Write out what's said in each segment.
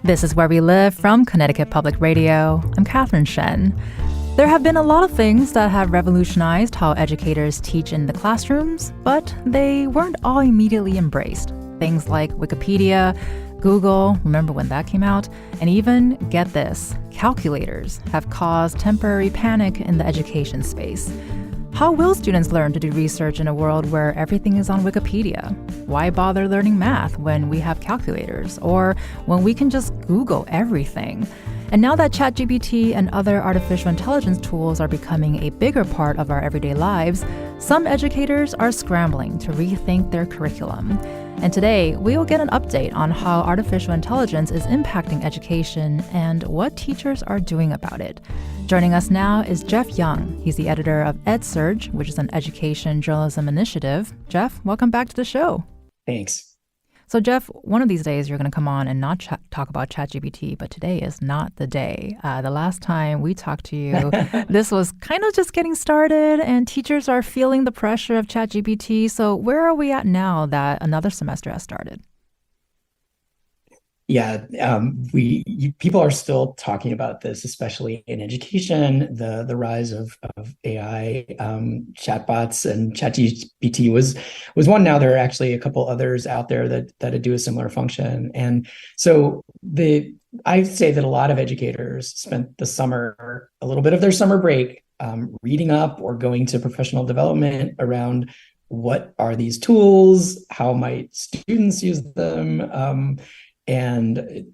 This is Where We Live from Connecticut Public Radio. I'm Catherine Shen. There have been a lot of things that have revolutionized how educators teach in the classrooms, but they weren't all immediately embraced. Things like Wikipedia, Google, remember when that came out? And even, get this, calculators have caused temporary panic in the education space. How will students learn to do research in a world where everything is on Wikipedia? Why bother learning math when we have calculators or when we can just Google everything? And now that ChatGPT and other artificial intelligence tools are becoming a bigger part of our everyday lives, some educators are scrambling to rethink their curriculum. And today, we will get an update on how artificial intelligence is impacting education and what teachers are doing about it. Joining us now is Jeff Young. He's the editor of EdSurge, which is an education journalism initiative. Jeff, welcome back to the show. Thanks. So Jeff, one of these days you're going to come on and not talk about ChatGPT, but today is not the day. The last time we talked to you, this was kind of just getting started and teachers are feeling the pressure of ChatGPT. So where are we at now that another semester has started? Yeah, people are still talking about this, especially in education. The rise of AI chatbots and ChatGPT was one. Now there are actually a couple others out there that do a similar function. And so I'd say that a lot of educators spent the summer, a little bit of their summer break, reading up or going to professional development around what are these tools, how might students use them. And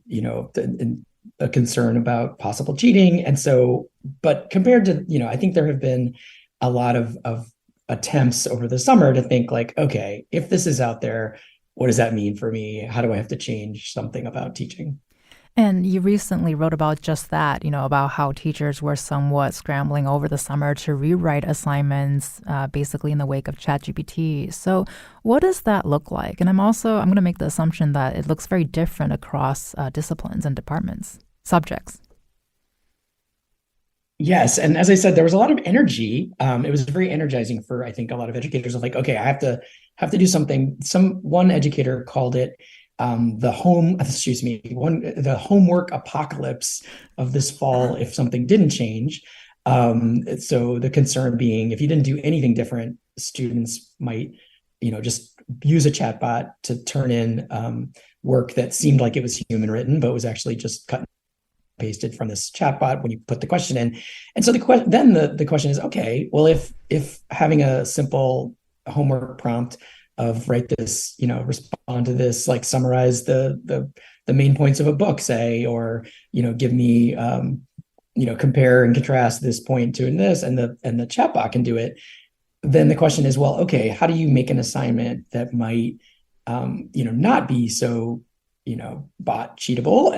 a concern about possible cheating. And so, but compared to, I think there have been a lot of attempts over the summer to think like, okay, if this is out there, what does that mean for me? How do I have to change something about teaching? And you recently wrote about just that, about how teachers were somewhat scrambling over the summer to rewrite assignments, basically in the wake of ChatGPT. So what does that look like? And I'm going to make the assumption that it looks very different across disciplines and departments, subjects. Yes. And as I said, there was a lot of energy. It was very energizing for, I think, a lot of educators of like, okay, I have to do something. One educator called it the homework apocalypse of this fall if something didn't change. So the concern being, if you didn't do anything different, students might, just use a chatbot to turn in work that seemed like it was human written, but was actually just cut and pasted from this chatbot when you put the question in. And so the question is, okay, well, if having a simple homework prompt of write this, respond to this, like summarize the main points of a book, say, or, give me, compare and contrast this point to this, and the chatbot can do it. Then the question is, well, okay, how do you make an assignment that might, not be so, bot cheatable?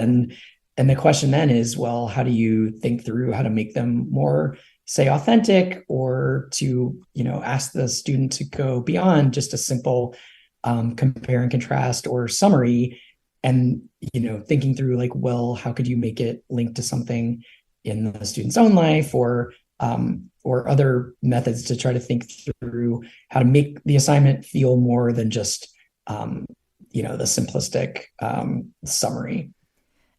And the question then is, well, how do you think through how to make them more, say, authentic, or to, ask the student to go beyond just a simple compare and contrast or summary, and, thinking through like, well, how could you make it linked to something in the student's own life, or other methods to try to think through how to make the assignment feel more than just, the simplistic summary.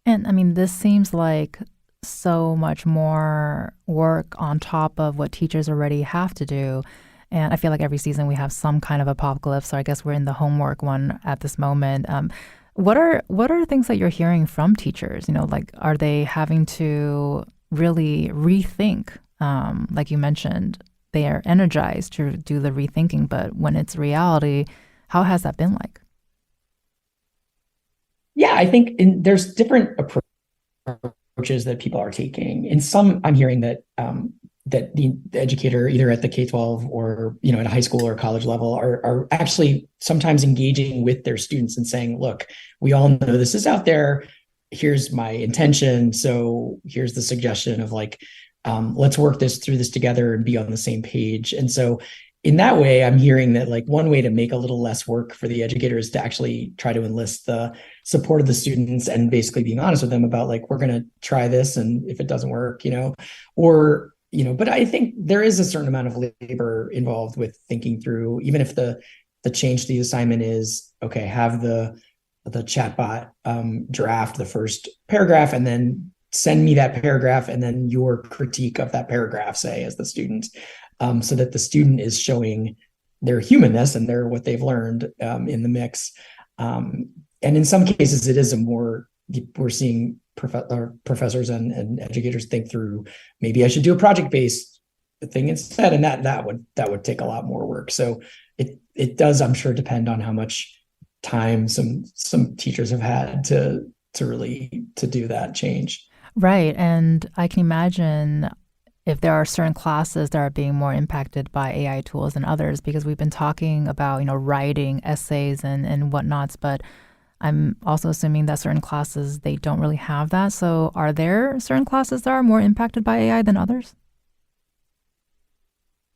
And I mean, this seems like so much more work on top of what teachers already have to do. And I feel like every season we have some kind of apocalypse. So I guess we're in the homework one at this moment. What are things that you're hearing from teachers? Like, are they having to really rethink? Like you mentioned, they are energized to do the rethinking. But when it's reality, how has that been like? Yeah, I think there's different approaches that people are taking. In some, I'm hearing that that the educator, either at the K-12 or at a high school or college level, are actually sometimes engaging with their students and saying, "Look, we all know this is out there. Here's my intention. So here's the suggestion of like, let's work through this together and be on the same page." And so, in that way, I'm hearing that like one way to make a little less work for the educator is to actually try to enlist the support of the students and basically being honest with them about like, we're going to try this, and if it doesn't work, or but I think there is a certain amount of labor involved with thinking through, even if the change to the assignment is, okay, have the the chatbot draft the first paragraph and then send me that paragraph and then your critique of that paragraph, say, as the student, so that the student is showing their humanness and their what they've learned in the mix. And in some cases, it is a more, we're seeing professors and educators think through, maybe I should do a project-based thing instead, and that would take a lot more work. So it does, I'm sure, depend on how much time some teachers have had to really to do that change. Right. And I can imagine if there are certain classes that are being more impacted by AI tools than others, because we've been talking about, writing essays and whatnots, but I'm also assuming that certain classes, they don't really have that. So are there certain classes that are more impacted by AI than others?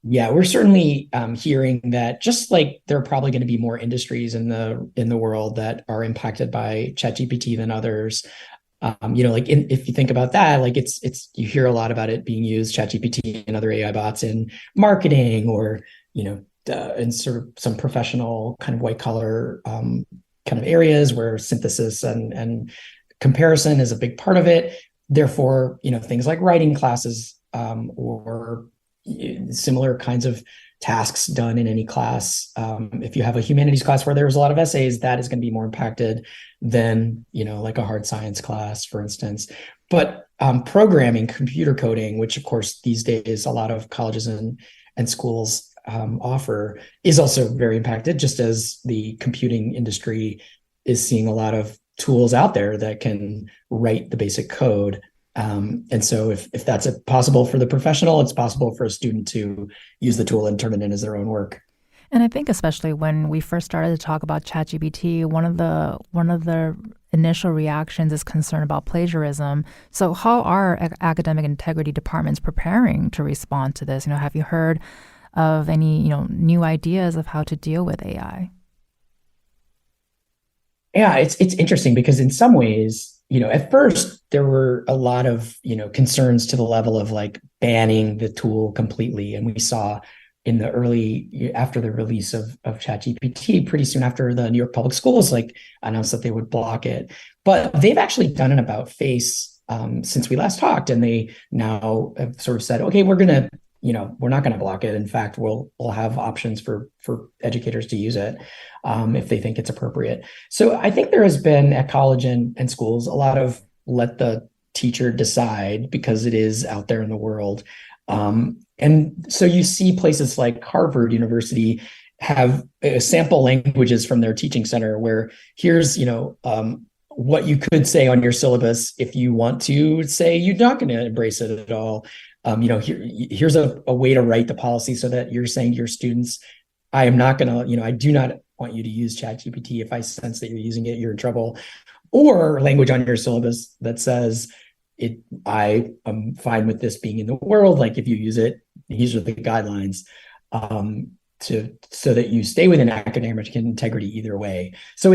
Yeah, we're certainly hearing that, just like there are probably going to be more industries in the world that are impacted by ChatGPT than others. Like if you think about that, like it's you hear a lot about it being used, ChatGPT and other AI bots, in marketing, or in sort of some professional kind of white collar kind of areas where synthesis and comparison is a big part of it. Therefore, things like writing classes, or similar kinds of tasks done in any class. If you have a humanities class where there's a lot of essays, that is going to be more impacted than, like a hard science class, for instance. But programming, computer coding, which of course these days a lot of colleges and schools offer, is also very impacted, just as the computing industry is seeing a lot of tools out there that can write the basic code. And so if that's possible for the professional, it's possible for a student to use the tool and turn it in as their own work. And I think especially when we first started to talk about ChatGPT, one of the initial reactions is concern about plagiarism. So how are academic integrity departments preparing to respond to this? Have you heard of any, new ideas of how to deal with AI? Yeah, it's interesting because in some ways, at first there were a lot of, concerns to the level of like banning the tool completely. And we saw after the release of ChatGPT, pretty soon after, the New York Public Schools like announced that they would block it. But they've actually done an about face since we last talked, and they now have sort of said, okay, we're not going to block it. In fact, we'll have options for educators to use it if they think it's appropriate. So I think there has been at college and schools a lot of let the teacher decide, because it is out there in the world. And so you see places like Harvard University have sample languages from their teaching center where here's, what you could say on your syllabus if you want to say you're not going to embrace it at all. Here's a way to write the policy so that you're saying to your students, I am not going to, I do not want you to use ChatGPT. If I sense that you're using it, you're in trouble. Or language on your syllabus that says, I am fine with this being in the world. Like, if you use it, these are the guidelines so that you stay within academic integrity either way. So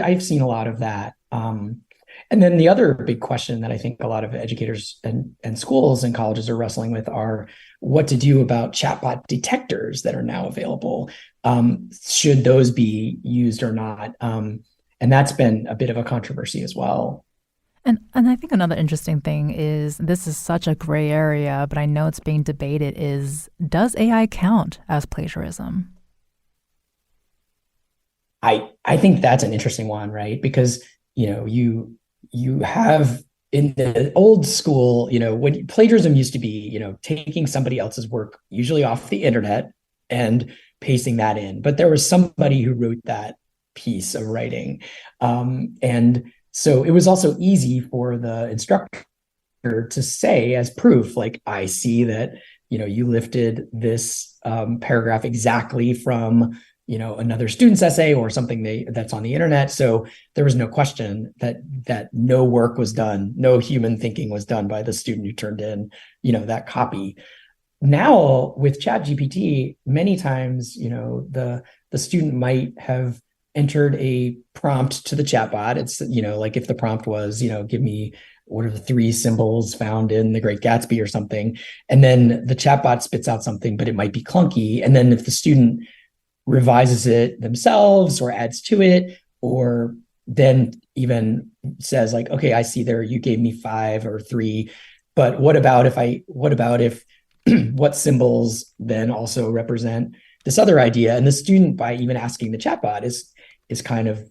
I've seen a lot of that. And then the other big question that I think a lot of educators and schools and colleges are wrestling with are what to do about chatbot detectors that are now available. Should those be used or not? And that's been a bit of a controversy as well. And I think another interesting thing is, this is such a gray area, but I know it's being debated, is does AI count as plagiarism? I think that's an interesting one, right? Because, you have, in the old school, when plagiarism used to be, taking somebody else's work, usually off the internet, and pasting that in. But there was somebody who wrote that piece of writing. And so it was also easy for the instructor to say as proof, like, I see that, you lifted this paragraph exactly from, another student's essay or something that's on the internet. So there was no question that no work was done, no human thinking was done by the student who turned in, that copy. Now with ChatGPT, many times, the student might have entered a prompt to the chatbot. It's, like if the prompt was, give me what are the 3 symbols found in The Great Gatsby or something. And then the chatbot spits out something, but it might be clunky. And then if the student revises it themselves or adds to it, or then even says like, okay, I see there you gave me 5 or 3, but what about if what symbols then also represent this other idea? And the student, by even asking the chatbot, is kind of,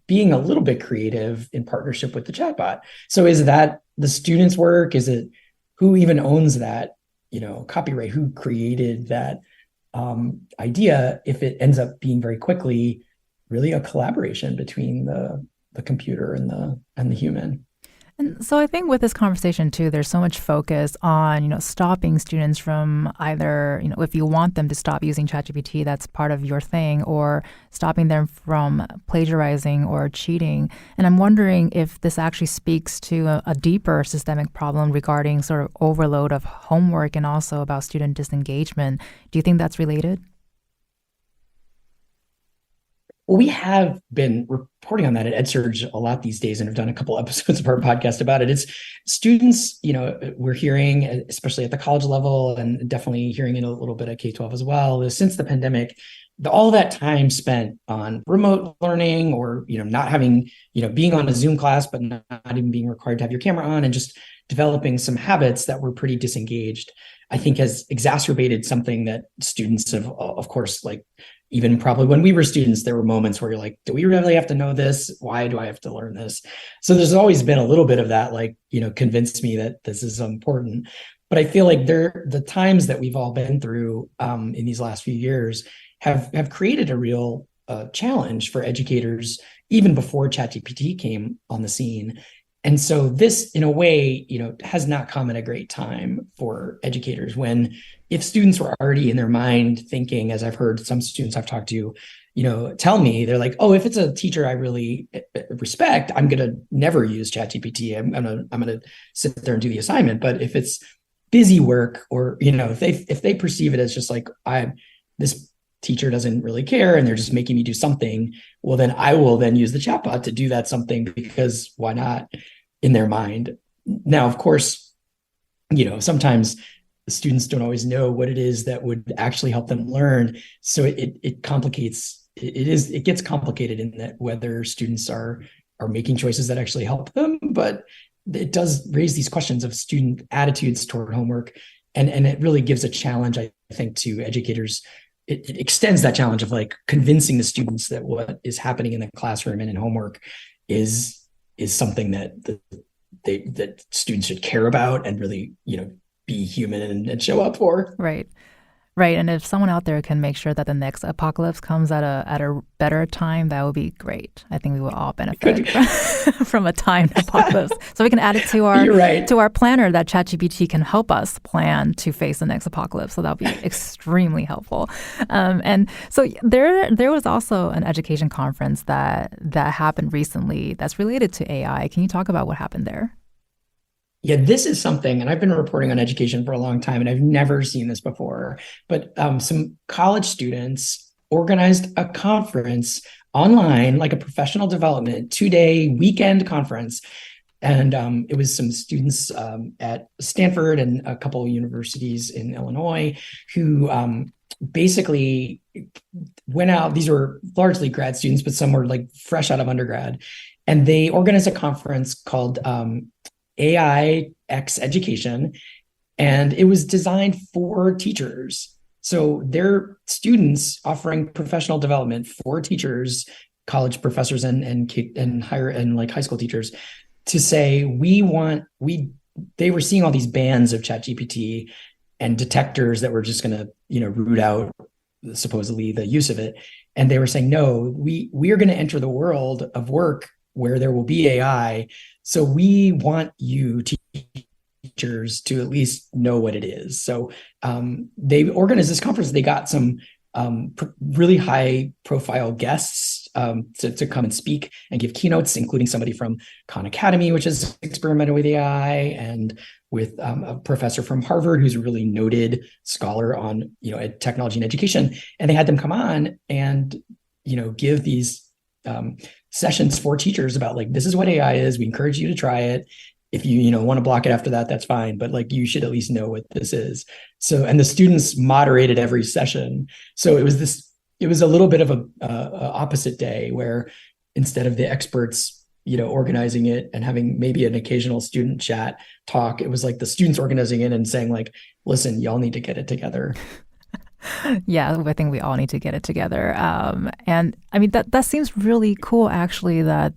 being a little bit creative in partnership with the chatbot. So is that the student's work? Is it who even owns that, copyright? Who created that idea? If it ends up being very quickly really a collaboration between the computer and the human. And so I think with this conversation too, there's so much focus on, stopping students from either, if you want them to stop using ChatGPT, that's part of your thing, or stopping them from plagiarizing or cheating. And I'm wondering if this actually speaks to a deeper systemic problem regarding sort of overload of homework and also about student disengagement. Do you think that's related? Well, we have been reporting on that at EdSurge a lot these days and have done a couple episodes of our podcast about it. It's students, we're hearing, especially at the college level, and definitely hearing it a little bit at K-12 as well, is since the pandemic, all that time spent on remote learning or, not having, being on a Zoom class, but not even being required to have your camera on, and just developing some habits that were pretty disengaged, I think has exacerbated something that students have, of course, like, even probably when we were students, there were moments where you're like, do we really have to know this? Why do I have to learn this? So there's always been a little bit of that, like, convince me that this is important. But I feel like the times that we've all been through in these last few years have created a real challenge for educators, even before ChatGPT came on the scene. And so this, in a way, has not come at a great time for educators, when if students were already in their mind thinking, as I've heard some students I've talked to, tell me, they're like, oh, if it's a teacher I really respect, I'm going to never use ChatGPT. I'm going to sit there and do the assignment. But if it's busy work, or, if they perceive it as just like, this teacher doesn't really care and they're just making me do something, well, then I will then use the chatbot to do that something, because why not, in their mind. Now, of course, sometimes the students don't always know what it is that would actually help them learn. So it complicates, it gets complicated in that whether students are making choices that actually help them, but it does raise these questions of student attitudes toward homework. And it really gives a challenge, I think, to educators. It extends that challenge of like convincing the students that what is happening in the classroom and in homework is something that students should care about and really, be human and show up for. Right. Right. And if someone out there can make sure that the next apocalypse comes at a better time, that would be great. I think we will all benefit from a timed apocalypse. So we can add it to our to our planner that ChatGPT can help us plan to face the next apocalypse. So that would be extremely helpful. And so there was also an education conference that happened recently that's related to AI. Can you talk about what happened there? Yeah, this is something, and I've been reporting on education for a long time, and I've never seen this before. But some college students organized a conference online, like a professional development 2-day weekend conference. And it was some students at Stanford and a couple of universities in Illinois who basically went out. These were largely grad students, but some were like fresh out of undergrad. And they organized a conference called AI X Education, and it was designed for teachers. So they're students offering professional development for teachers, college professors, and higher and like high school teachers, to say they were seeing all these bans of ChatGPT and detectors that were just going to root out supposedly the use of it, and they were saying, no, we are going to enter the world of work where there will be AI. So we want you teachers to at least know what it is. So they organized this conference. They got some really high profile guests to come and speak and give keynotes, including somebody from Khan Academy, which is experimenting with AI, and with a professor from Harvard who's a really noted scholar on technology and education. And they had them come on and give these sessions for teachers about like, this is what AI is. We encourage you to try it. If you want to block it after that, that's fine. But like, you should at least know what this is. So, and the students moderated every session. So it was a little bit of a opposite day, where instead of the experts, organizing it and having maybe an occasional student chat talk, it was like the students organizing it and saying like, listen, y'all need to get it together. Yeah, I think we all need to get it together. And I mean, that seems really cool, actually, that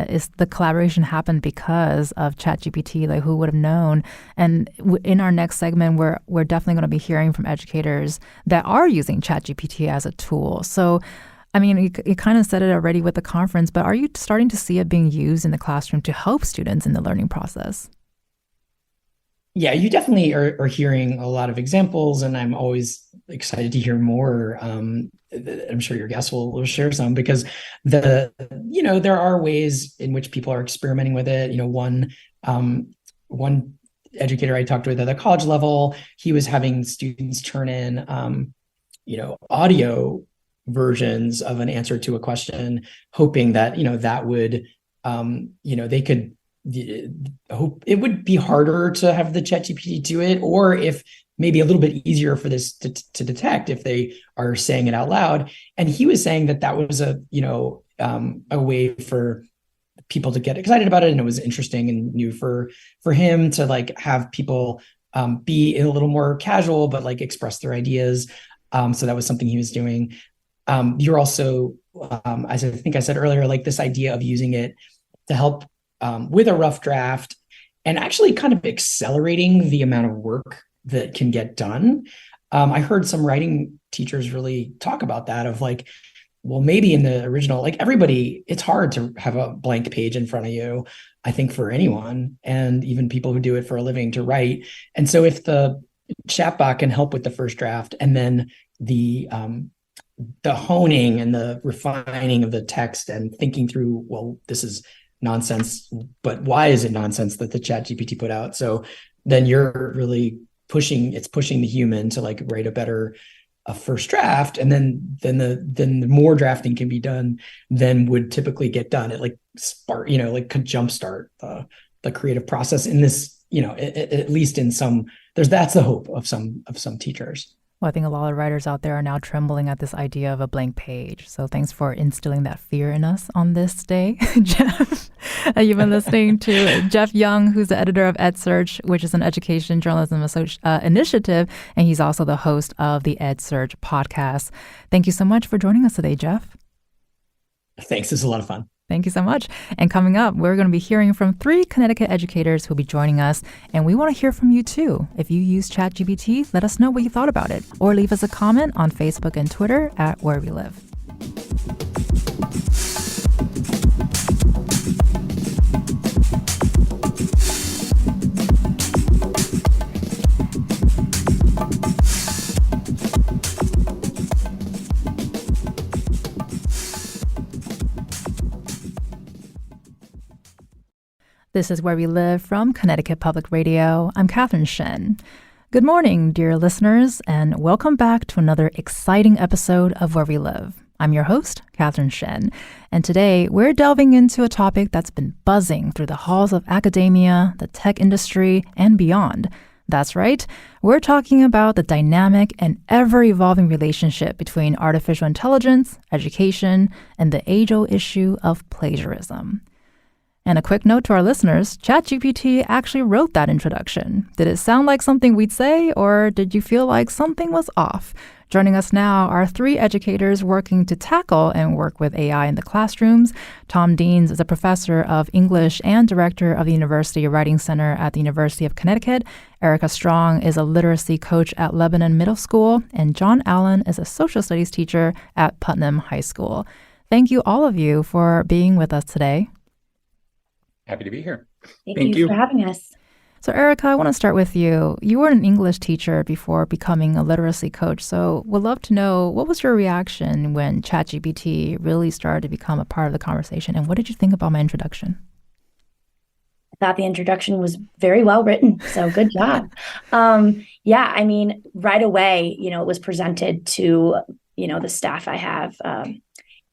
is the collaboration happened because of ChatGPT. Like, who would have known? And in our next segment, we're definitely going to be hearing from educators that are using ChatGPT as a tool. So, I mean, you kind of said it already with the conference, but are you starting to see it being used in the classroom to help students in the learning process? Yeah, you definitely are hearing a lot of examples, and I'm always excited to hear more. I'm sure your guests will share some, because there are ways in which people are experimenting with it. One educator I talked with at the college level, he was having students turn in audio versions of an answer to a question, hoping that that would they could hope it would be harder to have the ChatGPT do it, or if maybe a little bit easier for this to detect if they are saying it out loud. And he was saying that was a way for people to get excited about it, and it was interesting and new for him to like have people be a little more casual but like express their ideas. So that was something he was doing. You're also, as I think I said earlier, like this idea of using it to help with a rough draft, and actually kind of accelerating the amount of work that can get done. I heard some writing teachers really talk about that, of like, well, maybe in the original, like everybody, it's hard to have a blank page in front of you, I think, for anyone, and even people who do it for a living, to write. And so if the chatbot can help with the first draft, and then the honing and the refining of the text and thinking through, well, this is nonsense, but why is it nonsense that the ChatGPT put out? So then you're really pushing the human to like write a first draft, and then the more drafting can be done than would typically get done. It like could jumpstart the creative process in this, at least in some, that's the hope of some teachers. Well, I think a lot of writers out there are now trembling at this idea of a blank page. So thanks for instilling that fear in us on this day, Jeff. You've been listening to Jeff Young, who's the editor of EdSearch, which is an education journalism initiative, and he's also the host of the EdSearch podcast. Thank you so much for joining us today, Jeff. Thanks. This is a lot of fun. Thank you so much. And coming up, we're going to be hearing from 3 Connecticut educators who'll be joining us. And we want to hear from you too. If you use ChatGPT, let us know what you thought about it. Or leave us a comment on Facebook and Twitter at Where We Live. This is Where We Live from Connecticut Public Radio. I'm Catherine Shen. Good morning, dear listeners, and welcome back to another exciting episode of Where We Live. I'm your host, Catherine Shen, and today we're delving into a topic that's been buzzing through the halls of academia, the tech industry, and beyond. That's right, we're talking about the dynamic and ever-evolving relationship between artificial intelligence, education, and the age-old issue of plagiarism. And a quick note to our listeners, ChatGPT actually wrote that introduction. Did it sound like something we'd say, or did you feel like something was off? Joining us now are 3 educators working to tackle and work with AI in the classrooms. Tom Deans is a professor of English and director of the University Writing Center at the University of Connecticut. Erica Strong is a literacy coach at Lebanon Middle School. And John Allen is a social studies teacher at Putnam High School. Thank you, all of you, for being with us today. Happy to be here. Thank you for having us. So, Erica, I want to start with you. You were an English teacher before becoming a literacy coach. So we'd love to know, what was your reaction when ChatGPT really started to become a part of the conversation? And what did you think about my introduction? I thought the introduction was very well written. So good job. I mean, right away, it was presented to, the staff I have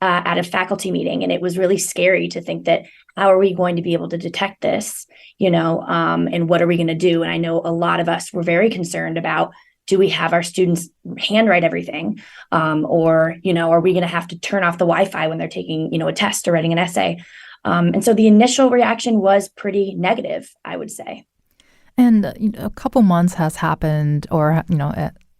at a faculty meeting. And it was really scary to think that, how are we going to be able to detect this, and what are we going to do? And I know a lot of us were very concerned about do we have our students handwrite everything? Or, are we going to have to turn off the Wi-Fi when they're taking, a test or writing an essay? And so the initial reaction was pretty negative, I would say. And a couple months has happened, or,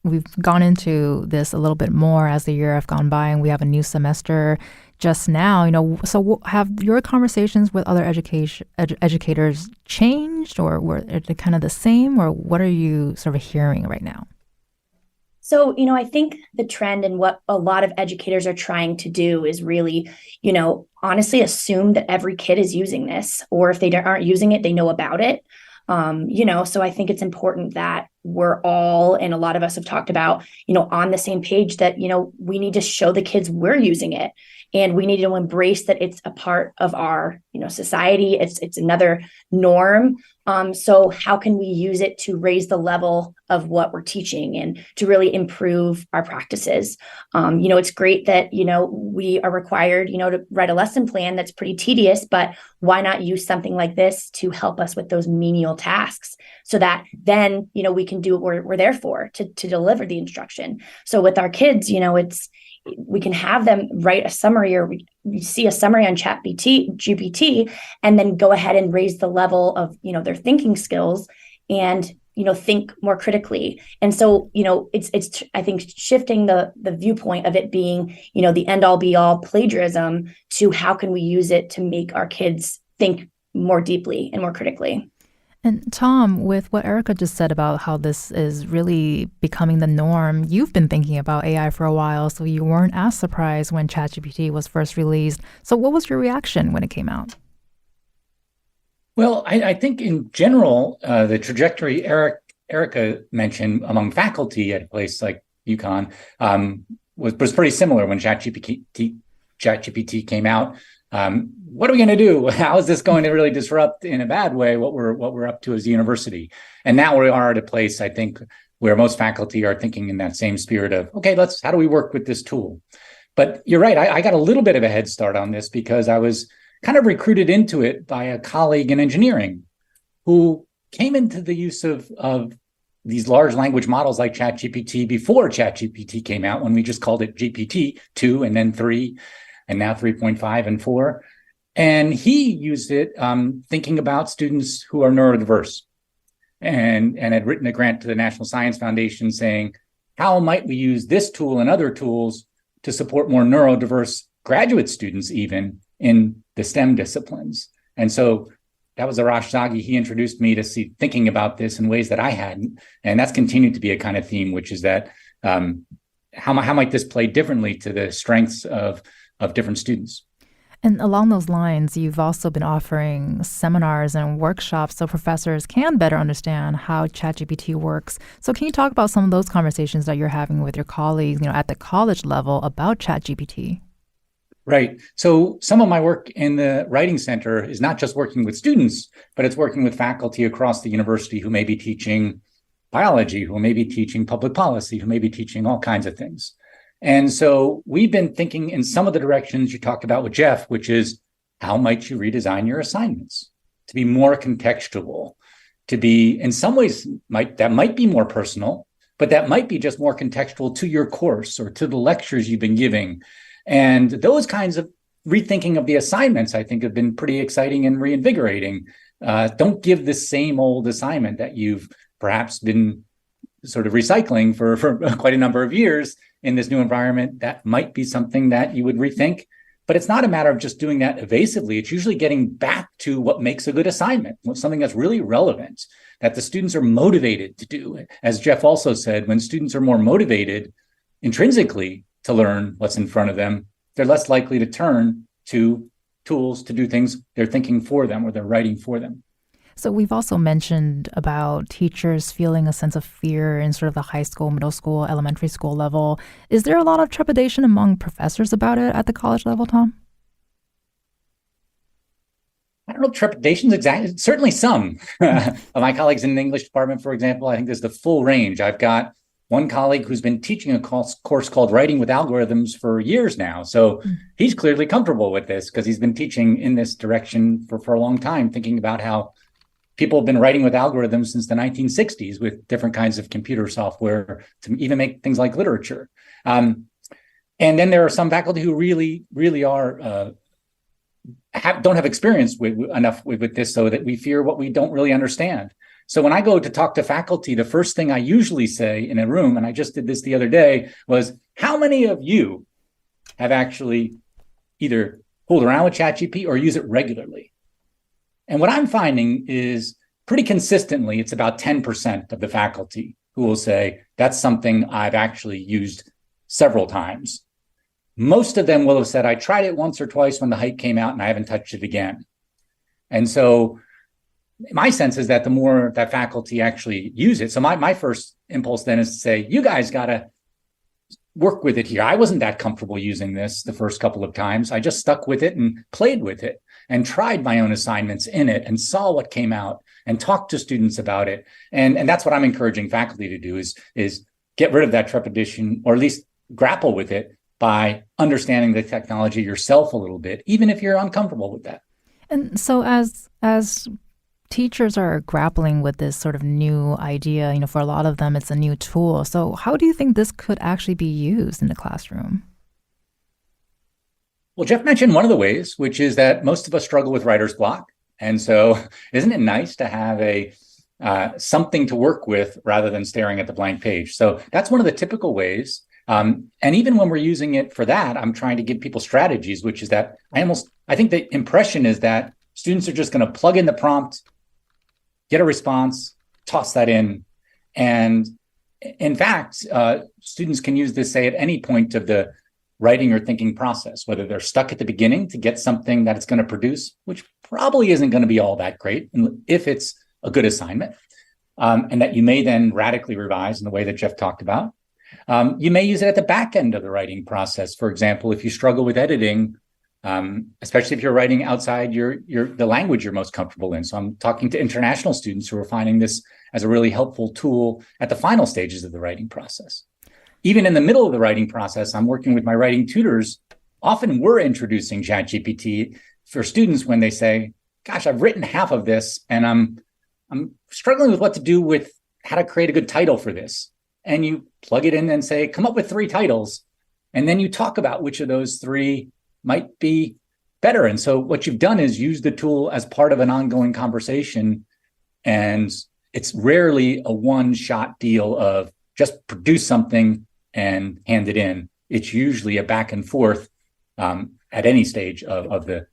we've gone into this a little bit more as the year have gone by, and we have a new semester just now. So have your conversations with other educators changed, or were they kind of the same, or what are you sort of hearing right now? So, I think the trend and what a lot of educators are trying to do is really, honestly assume that every kid is using this, or if they aren't using it, they know about it. So I think it's important that we're all, and a lot of us have talked about, on the same page that, we need to show the kids we're using it, and we need to embrace that it's a part of our, society. It's another norm. So how can we use it to raise the level of what we're teaching and to really improve our practices? It's great that, we are required, to write a lesson plan that's pretty tedious, but why not use something like this to help us with those menial tasks so that then, we can do what we're there for, to deliver the instruction. So with our kids, we can have them write a summary, or we see a summary on GPT, and then go ahead and raise the level of, their thinking skills and, think more critically. And so, it's I think shifting the viewpoint of it being, the end all be all plagiarism to how can we use it to make our kids think more deeply and more critically. And Tom, with what Erica just said about how this is really becoming the norm, you've been thinking about AI for a while, so you weren't as surprised when ChatGPT was first released. So what was your reaction when it came out? Well, I think in general, the trajectory Erica mentioned among faculty at a place like UConn was pretty similar when ChatGPT came out. What are we going to do? How is this going to really disrupt in a bad way what we're up to as a university? And now we are at a place, I think, where most faculty are thinking in that same spirit of, okay, how do we work with this tool? But you're right. I got a little bit of a head start on this because I was kind of recruited into it by a colleague in engineering who came into the use of these large language models like ChatGPT before ChatGPT came out, when we just called it GPT-2 and then 3 and now 3.5 and 4. And he used it thinking about students who are neurodiverse, and had written a grant to the National Science Foundation saying, how might we use this tool and other tools to support more neurodiverse graduate students even in the STEM disciplines? And so that was Arash Zaghi. He introduced me to thinking about this in ways that I hadn't. And that's continued to be a kind of theme, which is that how might this play differently to the strengths of different students? And along those lines, you've also been offering seminars and workshops so professors can better understand how ChatGPT works. So can you talk about some of those conversations that you're having with your colleagues, at the college level about ChatGPT? Right. So some of my work in the Writing Center is not just working with students, but it's working with faculty across the university who may be teaching biology, who may be teaching public policy, who may be teaching all kinds of things. And so we've been thinking in some of the directions you talked about with Jeff, which is how might you redesign your assignments to be more contextual, to be in some ways that might be more personal, but that might be just more contextual to your course or to the lectures you've been giving. And those kinds of rethinking of the assignments, I think, have been pretty exciting and reinvigorating. Don't give the same old assignment that you've perhaps been sort of recycling for quite a number of years in this new environment. That might be something that you would rethink, but it's not a matter of just doing that evasively. It's usually getting back to what makes a good assignment, something that's really relevant, that the students are motivated to do. As Jeff also said, when students are more motivated intrinsically to learn what's in front of them, they're less likely to turn to tools to do things they're thinking for them or they're writing for them. So we've also mentioned about teachers feeling a sense of fear in sort of the high school, middle school, elementary school level. Is there a lot of trepidation among professors about it at the college level, Tom? I don't know if trepidation's exactly, certainly some of my colleagues in the English department, for example. I think there's the full range. I've got one colleague who's been teaching a course called Writing with Algorithms for years now. So he's clearly comfortable with this because he's been teaching in this direction for a long time, thinking about how people have been writing with algorithms since the 1960s with different kinds of computer software to even make things like literature. And then there are some faculty who really are don't have experience enough with this, so that we fear what we don't really understand. So when I go to talk to faculty, the first thing I usually say in a room, and I just did this the other day, was, how many of you have actually either fooled around with ChatGPT or use it regularly? And what I'm finding is pretty consistently, it's about 10% of the faculty who will say, that's something I've actually used several times. Most of them will have said, I tried it once or twice when the hype came out and I haven't touched it again. And so my sense is that the more that faculty actually use it, so my first impulse then is to say, you guys got to work with it here. I wasn't that comfortable using this the first couple of times. I just stuck with it and played with it and tried my own assignments in it and saw what came out and talked to students about it. And that's what I'm encouraging faculty to do, is get rid of that trepidation, or at least grapple with it by understanding the technology yourself a little bit, even if you're uncomfortable with that. And so as teachers are grappling with this sort of new idea, for a lot of them, it's a new tool. So how do you think this could actually be used in the classroom? Well, Jeff mentioned one of the ways, which is that most of us struggle with writer's block. And so isn't it nice to have something to work with rather than staring at the blank page? So that's one of the typical ways. And even when we're using it for that, I'm trying to give people strategies, which is that I think the impression is that students are just going to plug in the prompt, get a response, toss that in. And in fact, students can use this, say, at any point of the writing or thinking process, whether they're stuck at the beginning to get something that it's going to produce, which probably isn't going to be all that great if it's a good assignment, and that you may then radically revise in the way that Jeff talked about. You may use it at the back end of the writing process. For example, if you struggle with editing, especially if you're writing outside the language you're most comfortable in. So I'm talking to international students who are finding this as a really helpful tool at the final stages of the writing process. Even in the middle of the writing process, I'm working with my writing tutors. Often we're introducing ChatGPT for students when they say, gosh, I've written half of this and I'm struggling with what to do with how to create a good title for this. And you plug it in and say, come up with 3 titles. And then you talk about which of those 3 might be better. And so what you've done is use the tool as part of an ongoing conversation. And it's rarely a one-shot deal of just produce something and hand it in. It's usually a back and forth at any stage of the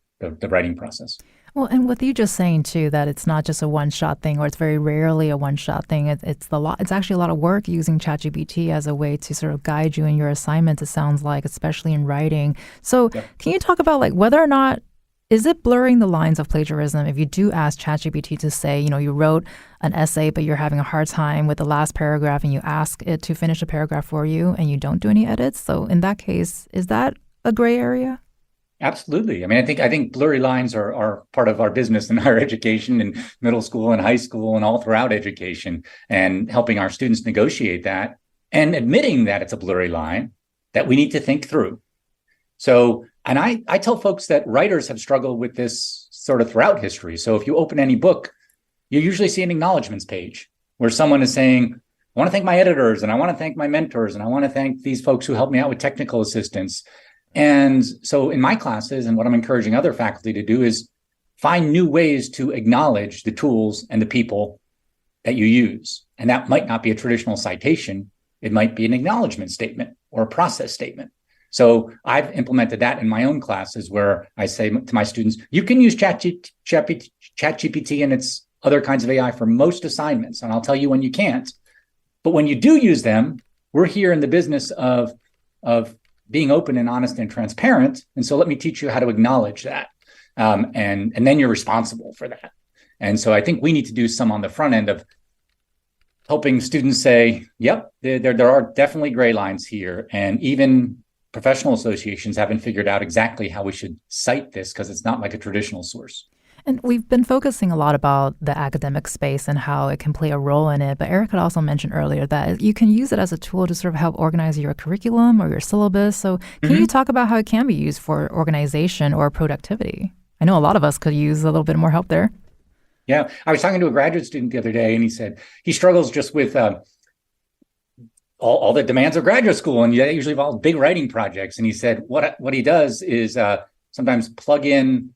writing process. Well, and with you just saying too that it's not just a one-shot thing, or it's very rarely a one-shot thing. It's actually a lot of work using ChatGPT as a way to sort of guide you in your assignments. It sounds like, especially in writing. So, Can you talk about whether or not is it blurring the lines of plagiarism if you do ask ChatGPT to say, you wrote an essay, but you're having a hard time with the last paragraph, and you ask it to finish a paragraph for you, and you don't do any edits? So in that case, is that a gray area? Absolutely. I mean, I think blurry lines are part of our business in higher education and middle school and high school and all throughout education, and helping our students negotiate that and admitting that it's a blurry line that we need to think through. So, and I tell folks that writers have struggled with this sort of throughout history. So if you open any book, you usually see an acknowledgments page where someone is saying, I want to thank my editors, and I want to thank my mentors, and I want to thank these folks who helped me out with technical assistance. And so in my classes, and what I'm encouraging other faculty to do, is find new ways to acknowledge the tools and the people that you use. And that might not be a traditional citation. It might be an acknowledgement statement or a process statement. So I've implemented that in my own classes, where I say to my students, you can use ChatGPT and its other kinds of AI for most assignments, and I'll tell you when you can't. But when you do use them, we're here in the business of being open and honest and transparent. And so let me teach you how to acknowledge that. And then you're responsible for that. And so I think we need to do some on the front end of helping students say, yep, there are definitely gray lines here. And even professional associations haven't figured out exactly how we should cite this, because it's not like a traditional source. And we've been focusing a lot about the academic space and how it can play a role in it. But Eric had also mentioned earlier that you can use it as a tool to sort of help organize your curriculum or your syllabus. So can you talk about how it can be used for organization or productivity? I know a lot of us could use a little bit more help there. Yeah. I was talking to a graduate student the other day, and he said he struggles just with all the demands of graduate school, and that usually involves big writing projects. And he said what he does is sometimes plug in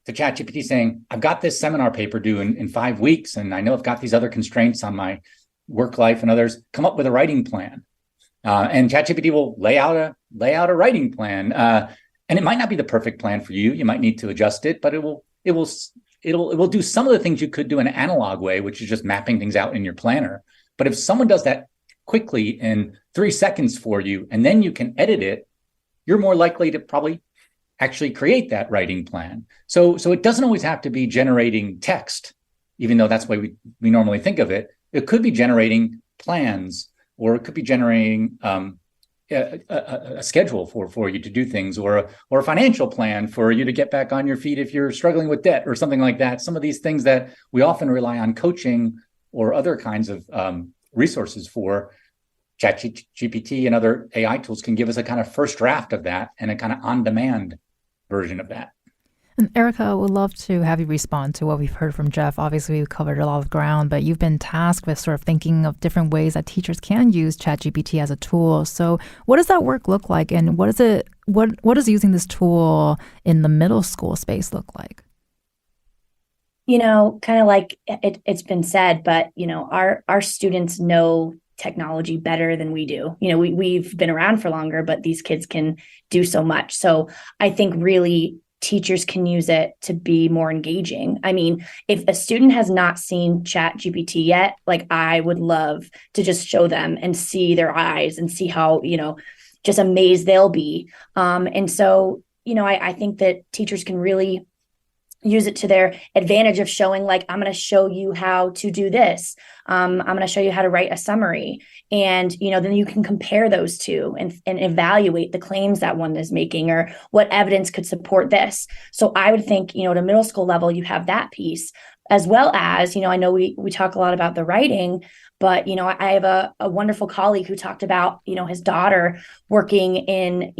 to ChatGPT saying, I've got this seminar paper due in 5 weeks, and I know I've got these other constraints on my work life and others. Come up with a writing plan. And ChatGPT will lay out a writing plan. And it might not be the perfect plan for you. You might need to adjust it, but it will do some of the things you could do in an analog way, which is just mapping things out in your planner. But if someone does that quickly in 3 seconds for you, and then you can edit it, you're more likely to probably actually create that writing plan. So it doesn't always have to be generating text, even though that's the way we normally think of it. It could be generating plans, or it could be generating a schedule for you to do things, or a financial plan for you to get back on your feet if you're struggling with debt or something like that. Some of these things that we often rely on coaching or other kinds of resources for, ChatGPT and other AI tools can give us a kind of first draft of that and a kind of on-demand version of that. And Erica, would love to have you respond to what we've heard from Jeff. Obviously, we've covered a lot of ground, but you've been tasked with sort of thinking of different ways that teachers can use ChatGPT as a tool. So what does that work look like? And what does using this tool in the middle school space look like? Kind of like it's been said, but, our students know technology better than we do. We've been around for longer, but these kids can do so much. So I think really teachers can use it to be more engaging. I mean, if a student has not seen ChatGPT yet, like, I would love to just show them and see their eyes and see how, just amazed they'll be. And so, I think that teachers can really use it to their advantage of showing, like, I'm going to show you how to do this. I'm going to show you how to write a summary. And, then you can compare those two and evaluate the claims that one is making, or what evidence could support this. So I would think, at a middle school level, you have that piece, as well as, I know we talk a lot about the writing, but, I have a wonderful colleague who talked about, his daughter working in,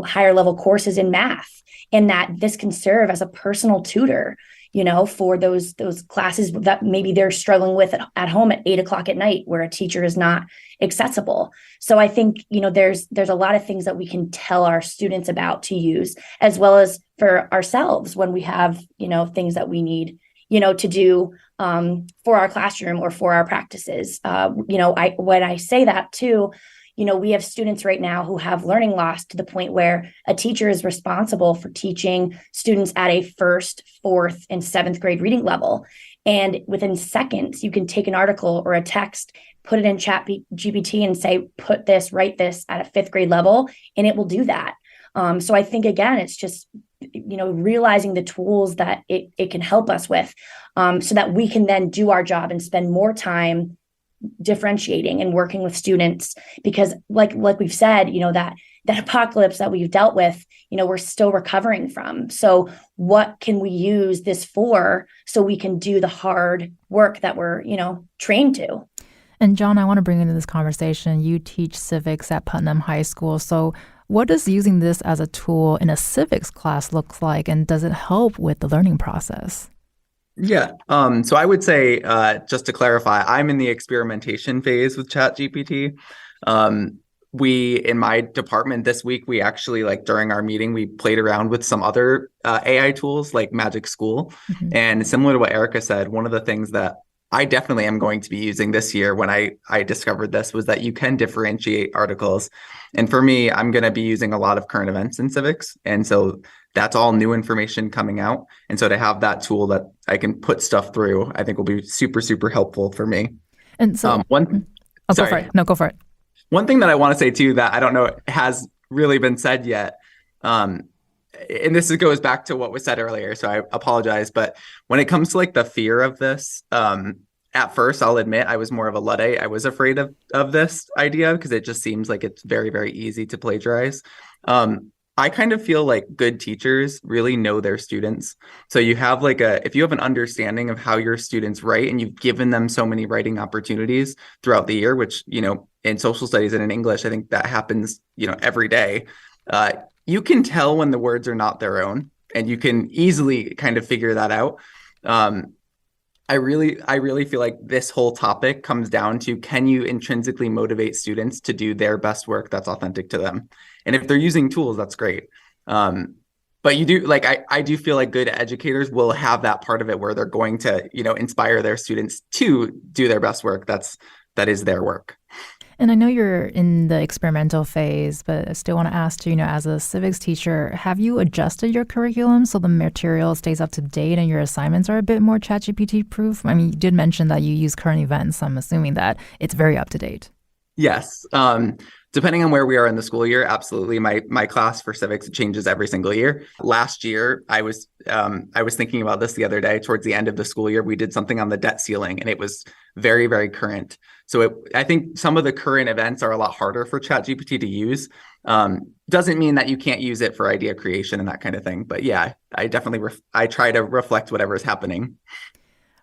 higher level courses in math, and that this can serve as a personal tutor, for those classes that maybe they're struggling with at home at 8:00 at night, where a teacher is not accessible. So I think, there's a lot of things that we can tell our students about to use, as well as for ourselves when we have, things that we need, to do for our classroom or for our practices. When I say that too, we have students right now who have learning loss to the point where a teacher is responsible for teaching students at a 1st, 4th, and 7th grade reading level. And within seconds, you can take an article or a text, put it in ChatGPT and say, write this at a 5th grade level, and it will do that. So I think, again, it's just, realizing the tools that it can help us with, so that we can then do our job and spend more time differentiating and working with students, because like we've said, that apocalypse that we've dealt with, we're still recovering from. So what can we use this for, so we can do the hard work that we're, trained to? And John, I want to bring into this conversation, you teach civics at Putnam High School. So what does using this as a tool in a civics class look like, and does it help with the learning process? Yeah. So I would say, just to clarify, I'm in the experimentation phase with ChatGPT. In my department this week, we actually, during our meeting, we played around with some other AI tools like Magic School. Mm-hmm. And similar to what Erica said, one of the things that I definitely am going to be using this year when I discovered this was that you can differentiate articles. And for me, I'm going to be using a lot of current events in civics. And so that's all new information coming out. And so to have that tool that I can put stuff through, I think will be super, super helpful for me. And so go for it. No, go for it. One thing that I want to say too, that I don't know has really been said yet, and this goes back to what was said earlier, so I apologize, but when it comes to the fear of this, at first, I'll admit I was more of a Luddite. I was afraid of this idea because it just seems like it's very, very easy to plagiarize. I kind of feel like good teachers really know their students. So you have if you have an understanding of how your students write, and you've given them so many writing opportunities throughout the year, which, in social studies and in English, I think that happens, every day. You can tell when the words are not their own, and you can easily kind of figure that out. I really feel like this whole topic comes down to, can you intrinsically motivate students to do their best work that's authentic to them? And if they're using tools, that's great. But you do, like, I do feel like good educators will have that part of it where they're going to, inspire their students to do their best work. That is their work. And I know you're in the experimental phase, but I still want to ask you, as a civics teacher, have you adjusted your curriculum so the material stays up to date and your assignments are a bit more ChatGPT proof? I mean, you did mention that you use current events. So I'm assuming that it's very up to date. Yes. Depending on where we are in the school year, absolutely. My class for civics changes every single year. Last year, I was thinking about this the other day. Towards the end of the school year, we did something on the debt ceiling, and it was very, very current. So I think some of the current events are a lot harder for ChatGPT to use. Doesn't mean that you can't use it for idea creation and that kind of thing. But yeah, I definitely I try to reflect whatever is happening.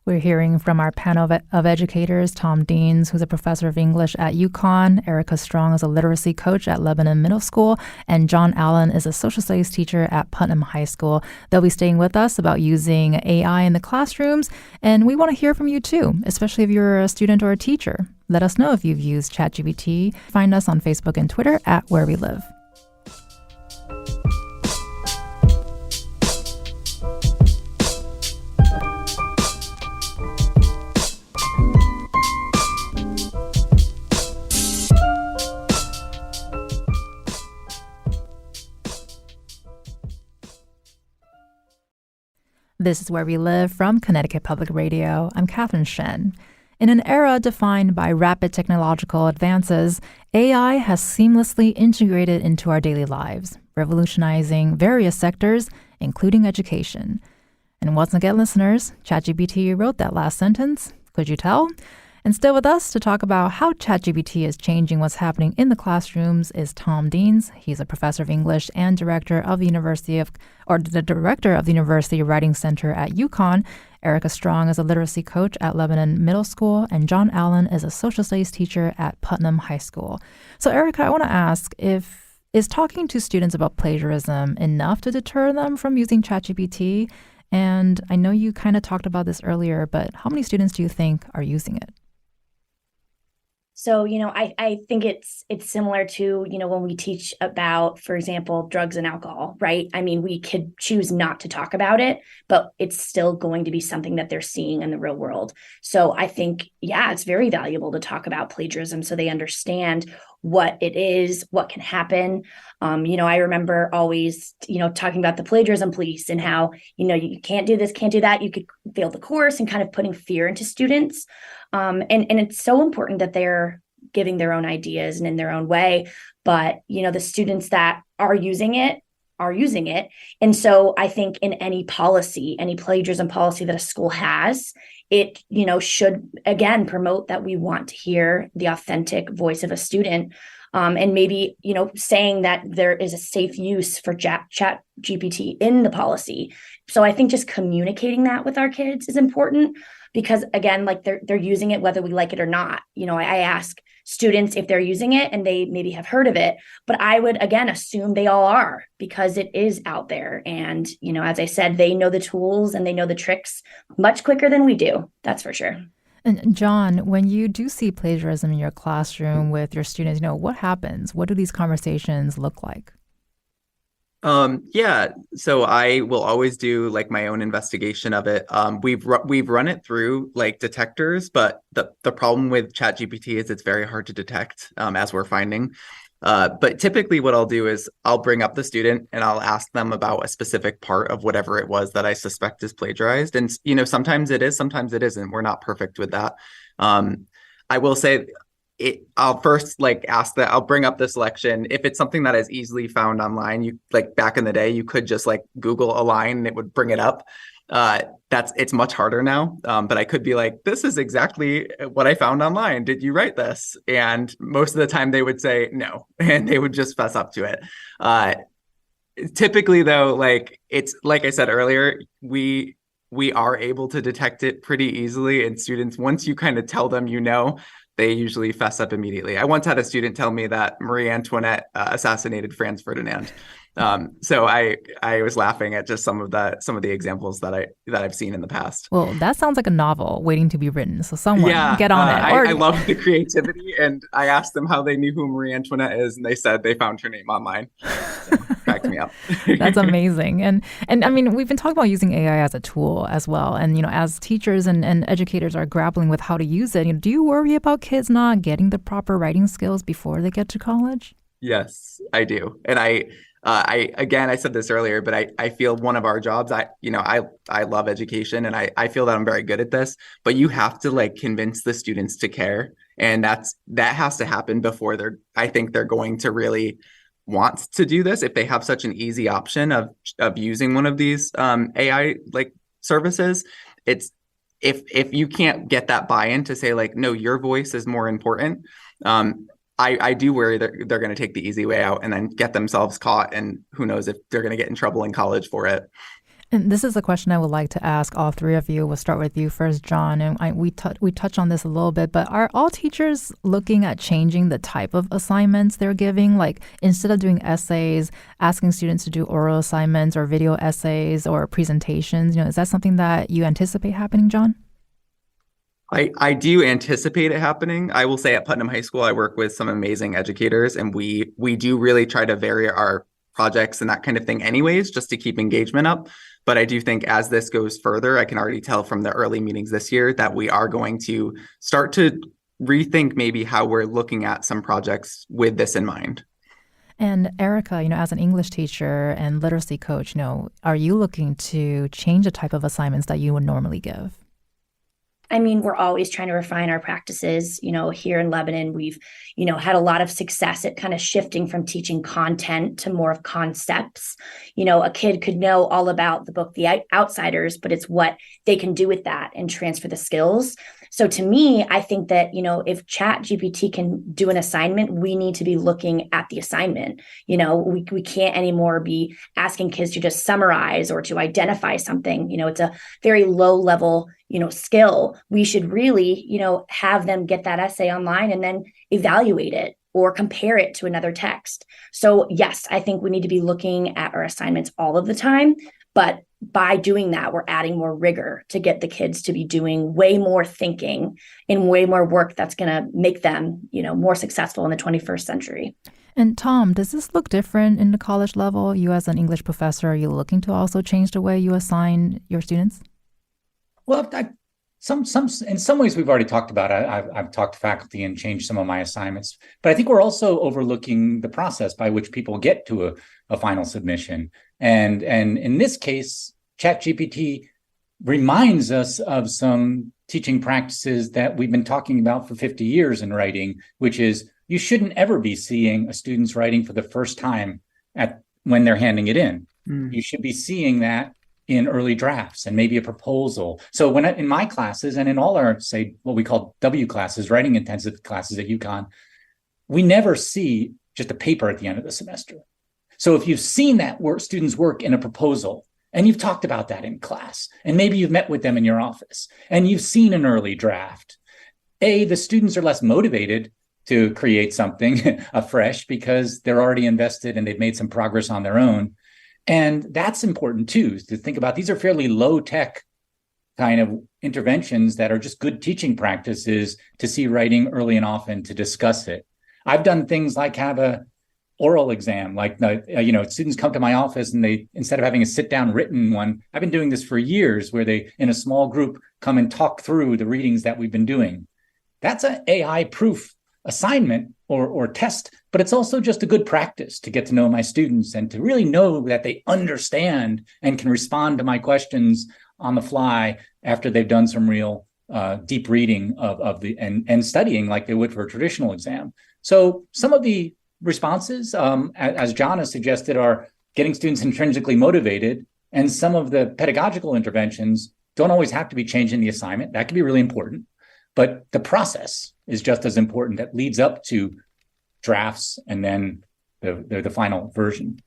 We're hearing from our panel of educators, Tom Deans, who's a professor of English at UConn, Erica Strong is a literacy coach at Lebanon Middle School, and John Allen is a social studies teacher at Putnam High School. They'll be staying with us about using AI in the classrooms, and we want to hear from you too, especially if you're a student or a teacher. Let us know if you've used ChatGPT. Find us on Facebook and Twitter at Where We Live. This is Where We Live from Connecticut Public Radio. I'm Catherine Shen. In an era defined by rapid technological advances, AI has seamlessly integrated into our daily lives, revolutionizing various sectors, including education. And once again, listeners, ChatGPT wrote that last sentence. Could you tell? And still with us to talk about how ChatGPT is changing what's happening in the classrooms is Tom Deans. He's a professor of English and director of the University Writing Center at UConn. Erica Strong is a literacy coach at Lebanon Middle School, and John Allen is a social studies teacher at Putnam High School. So, Erica, I want to ask, is talking to students about plagiarism enough to deter them from using ChatGPT? And I know you kind of talked about this earlier, but how many students do you think are using it? So, I think it's similar to, when we teach about, for example, drugs and alcohol, right? I mean, we could choose not to talk about it, but it's still going to be something that they're seeing in the real world. So I think, it's very valuable to talk about plagiarism so they understand what it is, what can happen. I remember always, talking about the plagiarism police and how, you can't do this, can't do that. You could fail the course, and kind of putting fear into students. And it's so important that they're giving their own ideas and in their own way. But, the students that are using it. And so I think in any plagiarism policy that a school has, it, should, again, promote that we want to hear the authentic voice of a student. And maybe, saying that there is a safe use for Chat GPT in the policy. So I think just communicating that with our kids is important because, again, like they're using it whether we like it or not. I ask students if they're using it and they maybe have heard of it, but I would, again, assume they all are because it is out there. And, as I said, they know the tools and they know the tricks much quicker than we do. That's for sure. And John, when you do see plagiarism in your classroom with your students, what happens? What do these conversations look like? So I will always do like my own investigation of it. We've run it through like detectors, but the problem with ChatGPT is it's very hard to detect, as we're finding. But typically what I'll do is I'll bring up the student and I'll ask them about a specific part of whatever it was that I suspect is plagiarized. And, sometimes it is, sometimes it isn't. We're not perfect with that. I will say I'll first ask that I'll bring up the selection. If it's something that is easily found online, you back in the day, you could just Google a line and it would bring it up. It's much harder now. But I could be like, this is exactly what I found online. Did you write this? And most of the time they would say no, and they would just fess up to it. Typically though, it's like I said earlier, we are able to detect it pretty easily. And students, once you kind of tell them, they usually fess up immediately. I once had a student tell me that Marie Antoinette assassinated Franz Ferdinand. So I was laughing at just some of the examples that I've seen in the past. Well, that sounds like a novel waiting to be written. So someone get on it. I love the creativity, and I asked them how they knew who Marie Antoinette is, and they said they found her name online. So, cracked me up. That's amazing. And I mean, we've been talking about using AI as a tool as well. And, as teachers and educators are grappling with how to use it, do you worry about kids not getting the proper writing skills before they get to college? Yes, I do. And I said this earlier, but I feel one of our jobs, I love education, and I feel that I'm very good at this, but you have to convince the students to care. And that has to happen before I think they're going to really want to do this. If they have such an easy option of using one of these AI services, it's if you can't get that buy-in to say no, your voice is more important. I do worry that they're going to take the easy way out and then get themselves caught, and who knows if they're going to get in trouble in college for it. And this is a question I would like to ask all three of you. We'll start with you first, John. And we touch on this a little bit, but are all teachers looking at changing the type of assignments they're giving? Like, instead of doing essays, asking students to do oral assignments or video essays or presentations? Is that something that you anticipate happening, John? I do anticipate it happening. I will say at Putnam High School, I work with some amazing educators, and we do really try to vary our projects and that kind of thing anyways, just to keep engagement up. But I do think as this goes further, I can already tell from the early meetings this year that we are going to start to rethink maybe how we're looking at some projects with this in mind. And Erica, as an English teacher and literacy coach, are you looking to change the type of assignments that you would normally give? I mean, we're always trying to refine our practices. Here in Lebanon, we've, had a lot of success at kind of shifting from teaching content to more of concepts. A kid could know all about the book, The Outsiders, but it's what they can do with that and transfer the skills. So to me, I think that, if ChatGPT can do an assignment, we need to be looking at the assignment. We can't anymore be asking kids to just summarize or to identify something. It's a very low level skill. We should really, have them get that essay online and then evaluate it or compare it to another text. So yes, I think we need to be looking at our assignments all of the time, but by doing that, we're adding more rigor to get the kids to be doing way more thinking and way more work that's going to make them, more successful in the 21st century. And Tom, does this look different in the college level? You as an English professor, are you looking to also change the way you assign your students? Well, in some ways we've already talked about it. I've talked to faculty and changed some of my assignments, but I think we're also overlooking the process by which people get to a final submission. And in this case, ChatGPT reminds us of some teaching practices that we've been talking about for 50 years in writing, which is you shouldn't ever be seeing a student's writing for the first time when they're handing it in. You should be seeing that in early drafts and maybe a proposal. So in my classes and in all our, say, what we call W classes, writing intensive classes at UConn, we never see just a paper at the end of the semester. So if you've seen that students work in a proposal and you've talked about that in class, and maybe you've met with them in your office and you've seen an early draft, the students are less motivated to create something afresh because they're already invested and they've made some progress on their own. And that's important too, to think about. These are fairly low tech kind of interventions that are just good teaching practices to see writing early and often, to discuss it. I've done things like have a oral exam, students come to my office and they, instead of having a sit down written one, I've been doing this for years, where they, in a small group, come and talk through the readings that we've been doing. That's an AI proof assignment or test, but it's also just a good practice to get to know my students and to really know that they understand and can respond to my questions on the fly after they've done some real deep reading of the and studying like they would for a traditional exam. So some of the responses, as John has suggested, are getting students intrinsically motivated, and some of the pedagogical interventions don't always have to be changing the assignment. That can be really important, but the process is just as important that leads up to drafts and then the final version.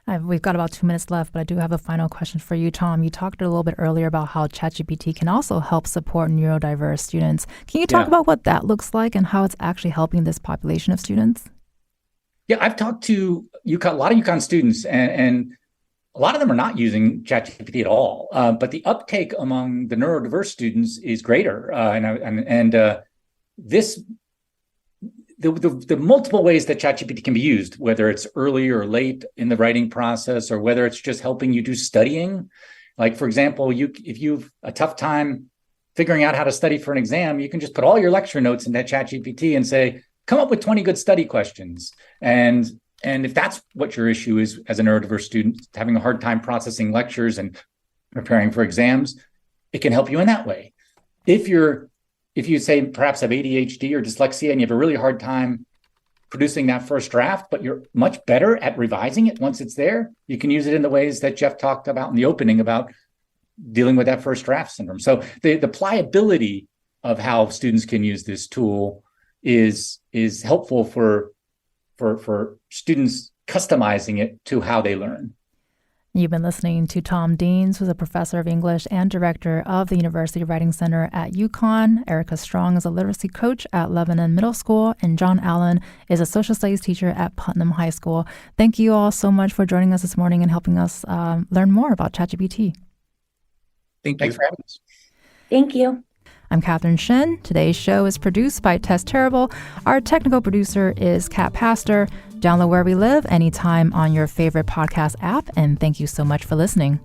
We've got about 2 minutes left, but I do have a final question for you, Tom. You talked a little bit earlier about how ChatGPT can also help support neurodiverse students. Can you talk about what that looks like and how it's actually helping this population of students? Yeah, I've talked to a lot of UConn students, and a lot of them are not using ChatGPT at all. But the uptake among the neurodiverse students is greater, the multiple ways that ChatGPT can be used, whether it's early or late in the writing process, or whether it's just helping you do studying. Like, for example, if you've a tough time figuring out how to study for an exam, you can just put all your lecture notes into ChatGPT and say, come up with 20 good study questions. And if that's what your issue is as a neurodiverse student, having a hard time processing lectures and preparing for exams, it can help you in that way. If you say perhaps have ADHD or dyslexia and you have a really hard time producing that first draft, but you're much better at revising it once it's there, you can use it in the ways that Jeff talked about in the opening about dealing with that first draft syndrome. So the pliability of how students can use this tool is helpful for students customizing it to how they learn. You've been listening to Tom Deans, who's a professor of English and director of the University Writing Center at UConn. Erica Strong is a literacy coach at Lebanon Middle School, and John Allen is a social studies teacher at Putnam High School. Thank you all so much for joining us this morning and helping us learn more about ChatGPT. Thanks for having us. Thank you. I'm Catherine Shen. Today's show is produced by Tess Terrible. Our technical producer is Kat Pastor. Download Where We Live anytime on your favorite podcast app, and thank you so much for listening.